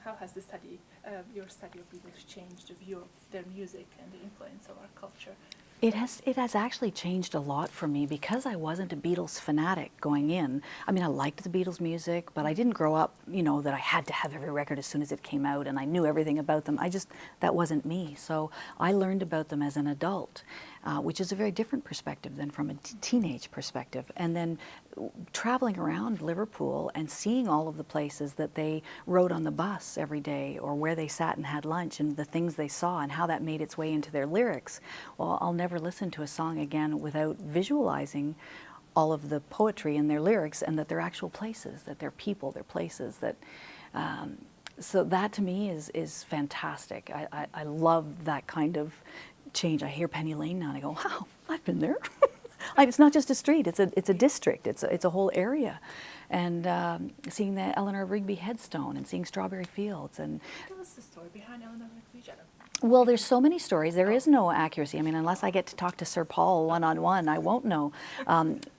how has the study, your study of Beatles changed the view of their music and the influence of our culture? It has actually changed a lot for me because I wasn't a Beatles fanatic going in. I mean, I liked the Beatles music, but I didn't grow up, you know, that I had to have every record as soon as it came out and I knew everything about them. That wasn't me. So I learned about them as an adult, which is a very different perspective than from a teenage perspective. And then traveling around Liverpool and seeing all of the places that they rode on the bus every day, or where they sat and had lunch, and the things they saw and how that made its way into their lyrics. Well, I'll never listen to a song again without visualizing all of the poetry in their lyrics, and that they're actual places, that they're people, they're places that so that to me is fantastic. I love that kind of change. I hear Penny Lane now and I go, wow, I've been there. It's not just a street, it's a district, it's a whole area. And seeing the Eleanor Rigby headstone and seeing Strawberry Fields. And tell us the story behind Eleanor Rigby, Jenna. well, there's so many stories. There is no accuracy. I mean, unless I get to talk to Sir Paul one-on-one, I won't know.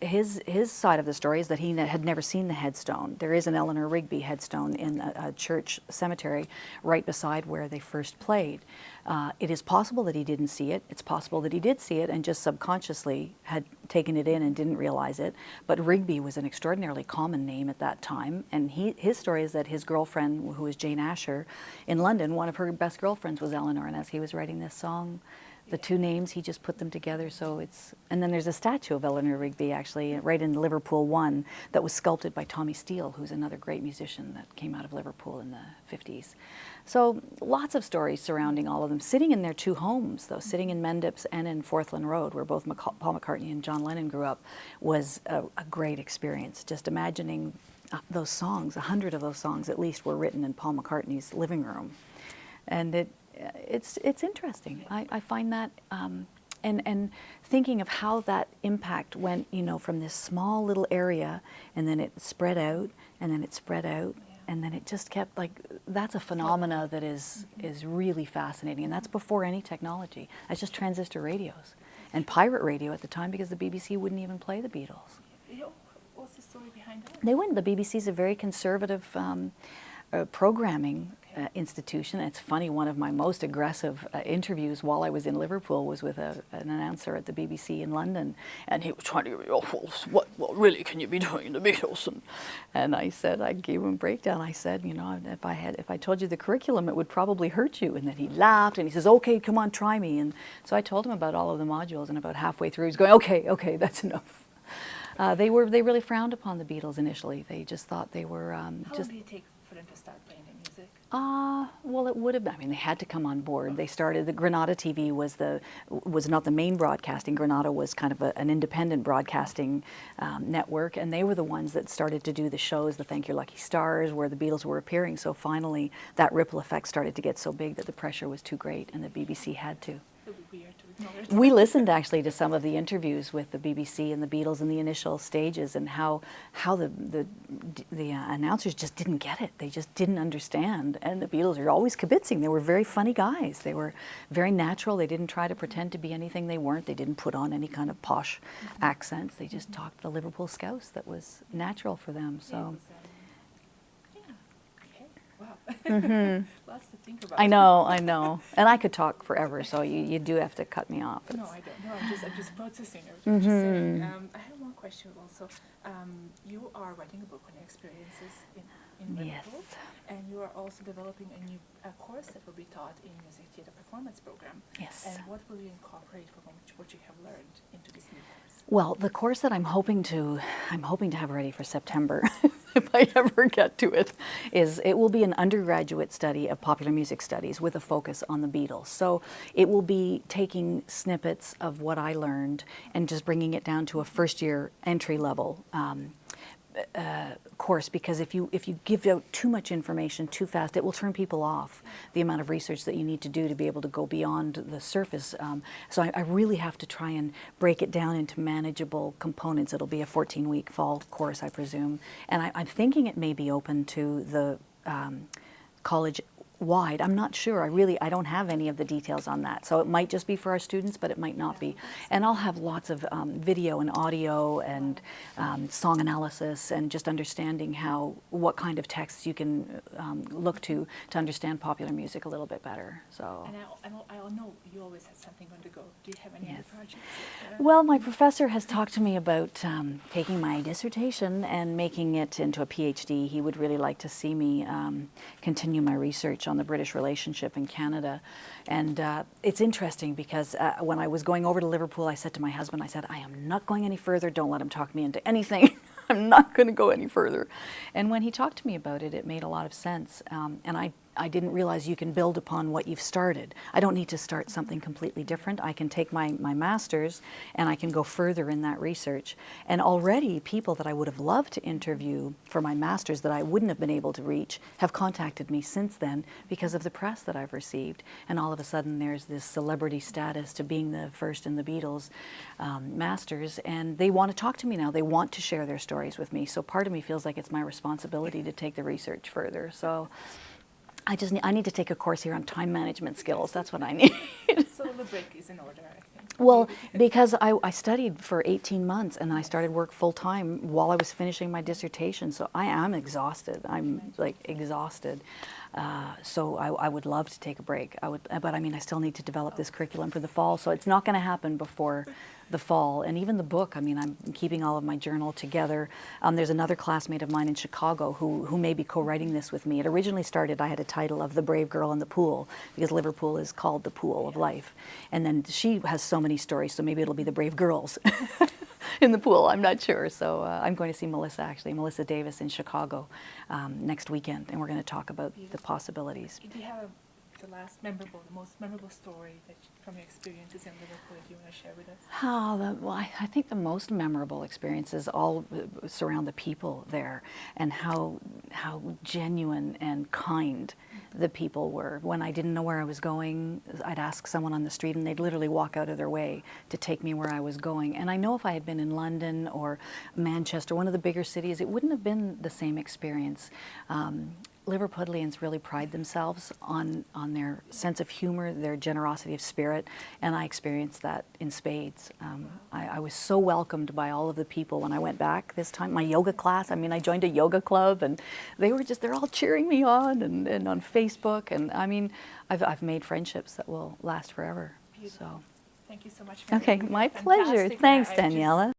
His side of the story is that he had never seen the headstone. There is an Eleanor Rigby headstone in a church cemetery right beside where they first played. It is possible that he didn't see it. It's possible that he did see it and just subconsciously had taken it in and didn't realize it. But Rigby was an extraordinarily common name at that time. And his story is that his girlfriend, who was Jane Asher, in London, one of her best girlfriends was Eleanor. And as he was writing this song, the two names, he just put them together. So it's, and then there's a statue of Eleanor Rigby actually right in Liverpool 1 that was sculpted by Tommy Steele, who's another great musician that came out of Liverpool in the 50s. So lots of stories surrounding all of them. Sitting in their two homes, though, sitting in Mendips and in Forthland Road, where both Paul McCartney and John Lennon grew up, was a great experience. Just imagining those songs, 100 of those songs at least, were written in Paul McCartney's living room. And it's interesting. I find that, and thinking of how that impact went, you know, from this small little area, and then it spread out, and then it spread out, and then it just kept, like, that's a phenomena that is really fascinating, and that's before any technology. That's just transistor radios and pirate radio at the time, because the BBC wouldn't even play the Beatles. What's the story behind that? They wouldn't. The BBC is a very conservative programming institution. It's funny, one of my most aggressive interviews while I was in Liverpool was with an announcer at the BBC in London, and he was trying to give me, what really can you be doing in the Beatles? And I said, I gave him a breakdown. I said, you know, if I told you the curriculum, it would probably hurt you. And then he laughed and he says, okay, come on, try me. And so I told him about all of the modules, and about halfway through he's going, okay, that's enough. They really frowned upon the Beatles initially. They just thought they were How long did it take for them to start playing the music? Well, it would have been. I mean, they had to come on board. They started, the Granada TV was not the main broadcasting. Granada was kind of an independent broadcasting network, and they were the ones that started to do the shows, the Thank Your Lucky Stars, where the Beatles were appearing. So finally, that ripple effect started to get so big that the pressure was too great, and the BBC had to. It would be weird to ignore it. We listened actually to some of the interviews with the BBC and the Beatles in the initial stages, and how the announcers just didn't get it. They just didn't understand. And the Beatles are always kibitzing. They were very funny guys. They were very natural. They didn't try to pretend to be anything they weren't. They didn't put on any kind of posh accents. They just talked the Liverpool Scouse that was natural for them. So. Lots to think about. I know. And I could talk forever, so you do have to cut me off. No, I don't. No, I'm just processing everything you're saying. I have one question also. You are writing a book on your experiences in Liverpool, and you are also developing a new course that will be taught in Music Theatre Performance Program. Yes. And what will you incorporate from what you have learned into this new course? Well, the course that I'm hoping to have ready for September, if I ever get to it, it will be an undergraduate study of popular music studies with a focus on the Beatles. So it will be taking snippets of what I learned and just bringing it down to a first-year entry-level course, because if you give out too much information too fast, it will turn people off, the amount of research that you need to do to be able to go beyond the surface. So I really have to try and break it down into manageable components. It'll be a 14-week fall course, I presume. And I'm thinking it may be open to the college wide. I'm not sure. I don't have any of the details on that. So it might just be for our students, but it might not be. And I'll have lots of video and audio and song analysis and just understanding what kind of texts you can look to understand popular music a little bit better. So. And I know you always have something on the go. Do you have any other projects? Well, my professor has talked to me about taking my dissertation and making it into a PhD. He would really like to see me continue my research on the British relationship in Canada. And it's interesting because when I was going over to Liverpool, I said to my husband, I said, I am not going any further. Don't let him talk me into anything. I'm not going to go any further. And when he talked to me about it, it made a lot of sense. And I didn't realize you can build upon what you've started. I don't need to start something completely different. I can take my master's and I can go further in that research. And already people that I would have loved to interview for my master's that I wouldn't have been able to reach have contacted me since then because of the press that I've received. And all of a sudden there's this celebrity status to being the first in the Beatles masters, and they want to talk to me now. They want to share their stories with me. So part of me feels like it's my responsibility to take the research further. So I need to take a course here on time management skills. That's what I need. So the break is in order, I think. Well, because I studied for 18 months and then I started work full time while I was finishing my dissertation. So I am exhausted. I'm like exhausted. So I would love to take a break. But I mean, I still need to develop this curriculum for the fall. So it's not going to happen before the fall. And even the book, I mean, I'm keeping all of my journal together. There's another classmate of mine in Chicago who may be co-writing this with me. It originally started, I had a title of The Brave Girl in the Pool, because Liverpool is called the pool of life. And then she has so many stories, so maybe it'll be The Brave Girls in the pool, I'm not sure. So I'm going to see Melissa Davis in Chicago next weekend, and we're going to talk about the possibilities. Do you have the most memorable story from your experiences in Liverpool that you want to share with us? Well, I think the most memorable experiences all surround the people there and how genuine and kind the people were. When I didn't know where I was going, I'd ask someone on the street and they'd literally walk out of their way to take me where I was going. And I know if I had been in London or Manchester, one of the bigger cities, it wouldn't have been the same experience. Liverpudlians really pride themselves on their sense of humor, their generosity of spirit, and I experienced that in spades. I was so welcomed by all of the people when I went back this time. My yoga class, I mean, I joined a yoga club, and they're all cheering me on, and on Facebook, and I mean, I've made friendships that will last forever. Beautiful. So. Thank you so much. Okay, my pleasure. Thanks, Daniela.